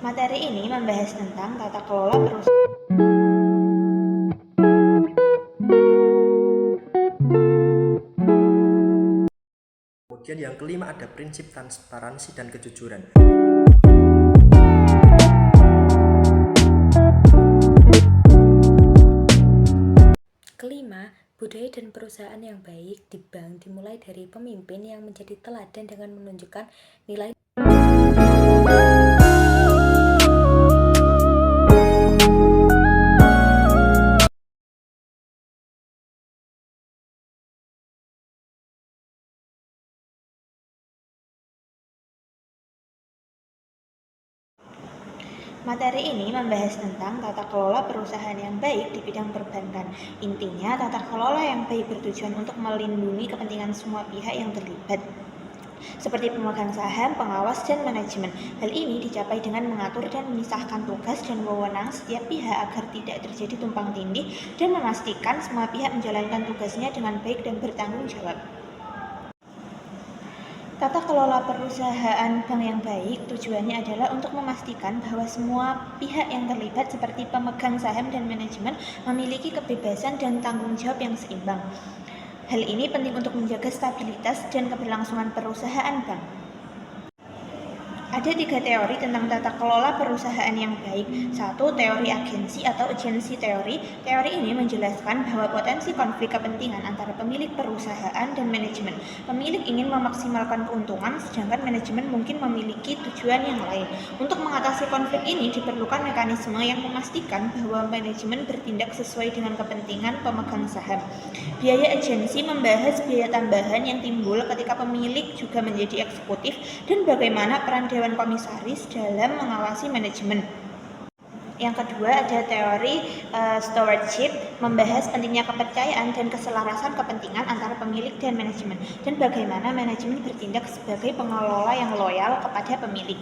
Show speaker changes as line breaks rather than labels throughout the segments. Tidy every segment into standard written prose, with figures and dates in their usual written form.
Materi ini membahas tentang tata kelola perusahaan.
Kemudian yang kelima ada prinsip transparansi dan kejujuran.
Kelima, budaya dan perusahaan yang baik di bank dimulai dari pemimpin yang menjadi teladan dengan menunjukkan nilai.
Materi ini membahas tentang tata kelola perusahaan yang baik di bidang perbankan. Intinya, tata kelola yang baik bertujuan untuk melindungi kepentingan semua pihak yang terlibat, seperti pemegang saham, pengawas, dan manajemen. Hal ini dicapai dengan mengatur dan memisahkan tugas dan wewenang setiap pihak agar tidak terjadi tumpang tindih dan memastikan semua pihak menjalankan tugasnya dengan baik dan bertanggung jawab. Tata kelola perusahaan bank yang baik tujuannya adalah untuk memastikan bahwa semua pihak yang terlibat seperti pemegang saham dan manajemen memiliki kebebasan dan tanggung jawab yang seimbang. Hal ini penting untuk menjaga stabilitas dan keberlangsungan perusahaan bank. Ada 3 teori tentang tata kelola perusahaan yang baik. 1. Teori agensi atau agency theory. Teori ini menjelaskan bahwa potensi konflik kepentingan antara pemilik perusahaan dan manajemen. Pemilik ingin memaksimalkan keuntungan, sedangkan manajemen mungkin memiliki tujuan yang lain. Untuk mengatasi konflik ini diperlukan mekanisme yang memastikan bahwa manajemen bertindak sesuai dengan kepentingan pemegang saham. Biaya agensi membahas biaya tambahan yang timbul ketika pemilik juga menjadi eksekutif dan bagaimana peran Dewan Komisaris dalam mengawasi manajemen. Yang kedua ada teori stewardship, membahas pentingnya kepercayaan dan keselarasan kepentingan antara pemilik dan manajemen, dan bagaimana manajemen bertindak sebagai pengelola yang loyal kepada pemilik.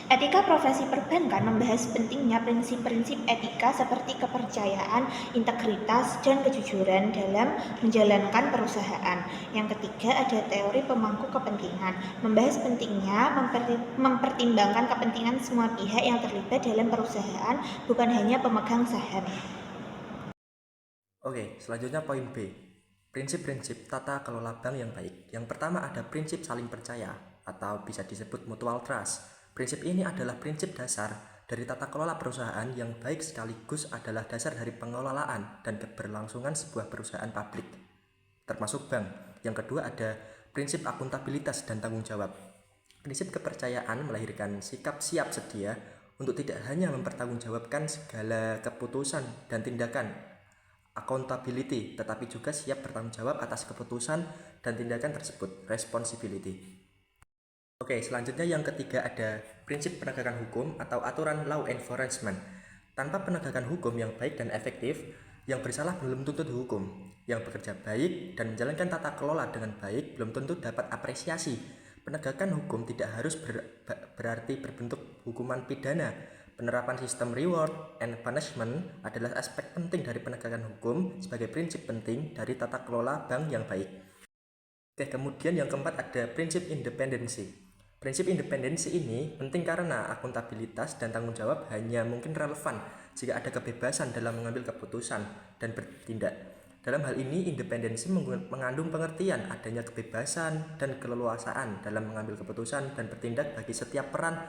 Etika profesi perbankan membahas pentingnya prinsip-prinsip etika seperti kepercayaan, integritas, dan kejujuran dalam menjalankan perusahaan. Yang ketiga ada teori pemangku kepentingan, membahas pentingnya mempertimbangkan kepentingan semua pihak yang terlibat dalam perusahaan, bukan hanya pemegang saham.
Oke, selanjutnya poin B. Prinsip-prinsip tata kelola bank yang baik. Yang pertama ada prinsip saling percaya atau bisa disebut mutual trust. Prinsip ini adalah prinsip dasar dari tata kelola perusahaan yang baik sekaligus adalah dasar dari pengelolaan dan keberlangsungan sebuah perusahaan publik, termasuk bank. Yang kedua ada prinsip akuntabilitas dan tanggung jawab. Prinsip kepercayaan melahirkan sikap siap sedia untuk tidak hanya mempertanggungjawabkan segala keputusan dan tindakan accountability, tetapi juga siap bertanggung jawab atas keputusan dan tindakan tersebut, responsibility. Oke, selanjutnya yang ketiga ada prinsip penegakan hukum atau aturan law enforcement. Tanpa penegakan hukum yang baik dan efektif, yang bersalah belum tentu dihukum. Yang bekerja baik dan menjalankan tata kelola dengan baik belum tentu dapat apresiasi. Penegakan hukum tidak harus berarti berbentuk hukuman pidana. Penerapan sistem reward and punishment adalah aspek penting dari penegakan hukum sebagai prinsip penting dari tata kelola bank yang baik. Oke, kemudian yang keempat ada prinsip independensi. Prinsip independensi ini penting karena akuntabilitas dan tanggung jawab hanya mungkin relevan jika ada kebebasan dalam mengambil keputusan dan bertindak. Dalam hal ini, independensi mengandung pengertian adanya kebebasan dan keleluasaan dalam mengambil keputusan dan bertindak bagi setiap peran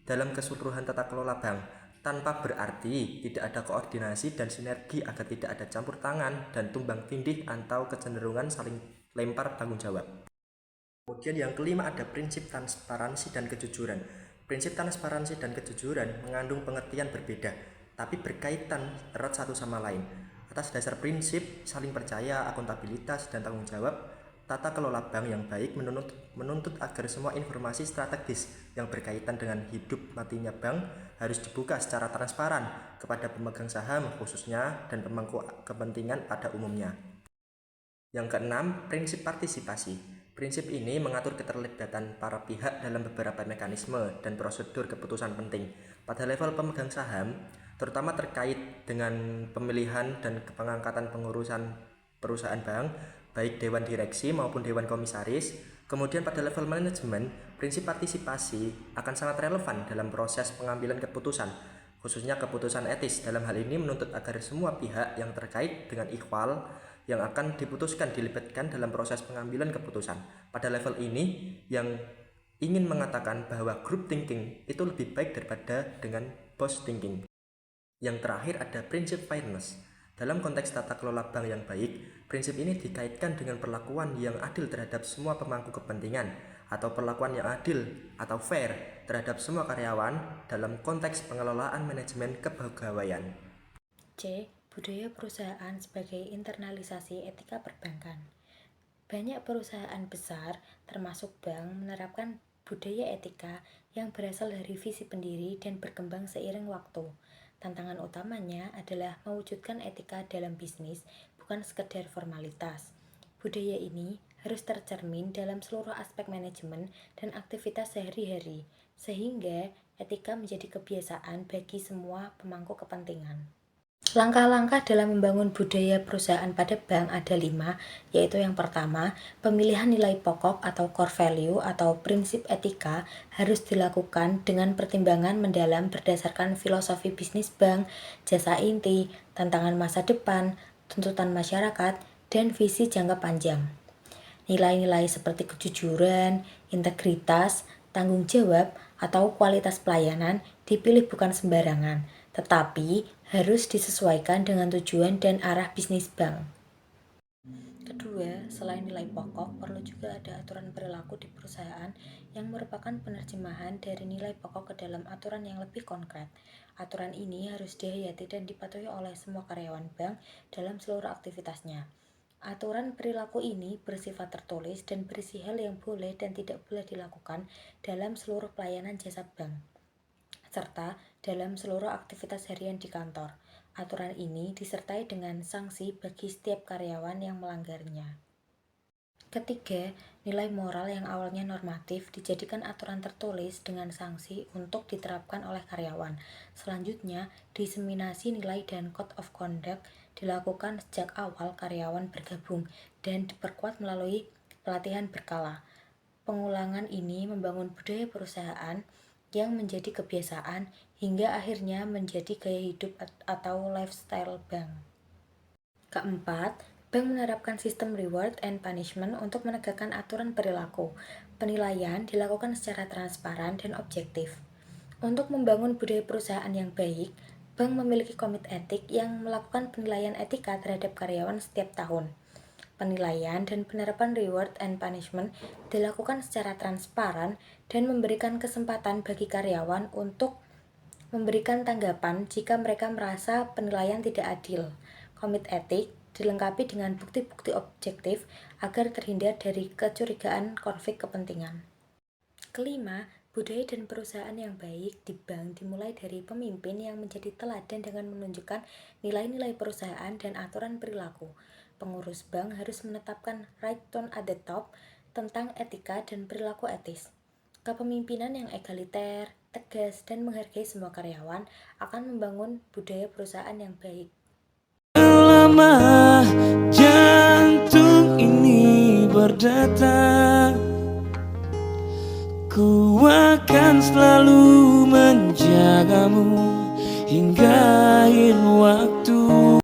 dalam keseluruhan tata kelola bank, tanpa berarti tidak ada koordinasi dan sinergi agar tidak ada campur tangan dan tumbang tindih atau kecenderungan saling lempar tanggung jawab. Kemudian yang kelima ada prinsip transparansi dan kejujuran. Prinsip transparansi dan kejujuran mengandung pengertian berbeda, tapi berkaitan erat satu sama lain. Atas dasar prinsip saling percaya, akuntabilitas, dan tanggung jawab, tata kelola bank yang baik menuntut agar semua informasi strategis yang berkaitan dengan hidup matinya bank harus dibuka secara transparan kepada pemegang saham khususnya dan pemangku kepentingan pada umumnya. Yang keenam, prinsip partisipasi. Prinsip ini mengatur keterlibatan para pihak dalam beberapa mekanisme dan prosedur keputusan penting. Pada level pemegang saham, terutama terkait dengan pemilihan dan pengangkatan pengurusan perusahaan bank, baik dewan direksi maupun dewan komisaris. Kemudian pada level manajemen, prinsip partisipasi akan sangat relevan dalam proses pengambilan keputusan, khususnya keputusan etis. Dalam hal ini menuntut agar semua pihak yang terkait dengan ikhwal yang akan diputuskan dilibatkan dalam proses pengambilan keputusan. Pada level ini yang ingin mengatakan bahwa group thinking itu lebih baik daripada dengan box thinking. Yang terakhir ada prinsip fairness. Dalam konteks tata kelola bank yang baik, prinsip ini dikaitkan dengan perlakuan yang adil terhadap semua pemangku kepentingan atau perlakuan yang adil atau fair terhadap semua karyawan dalam konteks pengelolaan manajemen kepegawaian.
C. Budaya perusahaan sebagai internalisasi etika perbankan. Banyak perusahaan besar, termasuk bank, menerapkan budaya etika yang berasal dari visi pendiri dan berkembang seiring waktu. Tantangan utamanya adalah mewujudkan etika dalam bisnis, bukan sekedar formalitas. Budaya ini harus tercermin dalam seluruh aspek manajemen dan aktivitas sehari-hari, sehingga etika menjadi kebiasaan bagi semua pemangku kepentingan. Langkah-langkah dalam membangun budaya perusahaan pada bank ada 5, yaitu yang pertama, pemilihan nilai pokok atau core value atau prinsip etika harus dilakukan dengan pertimbangan mendalam berdasarkan filosofi bisnis bank, jasa inti, tantangan masa depan, tuntutan masyarakat, dan visi jangka panjang. Nilai-nilai seperti kejujuran, integritas, tanggung jawab, atau kualitas pelayanan dipilih bukan sembarangan, tetapi harus disesuaikan dengan tujuan dan arah bisnis bank. Kedua, selain nilai pokok, perlu juga ada aturan perilaku di perusahaan yang merupakan penerjemahan dari nilai pokok ke dalam aturan yang lebih konkret. Aturan ini harus dihayati dan dipatuhi oleh semua karyawan bank dalam seluruh aktivitasnya. Aturan perilaku ini bersifat tertulis dan berisi hal yang boleh dan tidak boleh dilakukan dalam seluruh pelayanan jasa bank, serta dalam seluruh aktivitas harian di kantor. Aturan ini disertai dengan sanksi bagi setiap karyawan yang melanggarnya. Ketiga, nilai moral yang awalnya normatif dijadikan aturan tertulis dengan sanksi untuk diterapkan oleh karyawan. Selanjutnya, diseminasi nilai dan code of conduct dilakukan sejak awal karyawan bergabung dan diperkuat melalui pelatihan berkala. Pengulangan ini membangun budaya perusahaan yang menjadi kebiasaan hingga akhirnya menjadi gaya hidup atau lifestyle bank. Keempat, bank menerapkan sistem reward and punishment untuk menegakkan aturan perilaku. Penilaian dilakukan secara transparan dan objektif. Untuk membangun budaya perusahaan yang baik, bank memiliki komite etik yang melakukan penilaian etika terhadap karyawan setiap tahun. Penilaian dan penerapan reward and punishment dilakukan secara transparan dan memberikan kesempatan bagi karyawan untuk memberikan tanggapan jika mereka merasa penilaian tidak adil. Komite etik dilengkapi dengan bukti-bukti objektif agar terhindar dari kecurigaan konflik kepentingan. Kelima, budaya dan perusahaan yang baik di bank dimulai dari pemimpin yang menjadi teladan dengan menunjukkan nilai-nilai perusahaan dan aturan perilaku. Pengurus bank harus menetapkan right tone at the top tentang etika dan perilaku etis. Kepemimpinan yang egaliter, tegas, dan menghargai semua karyawan akan membangun budaya perusahaan yang baik.
Lama jantung ini berdetak, ku akan selalu menjagamu hingga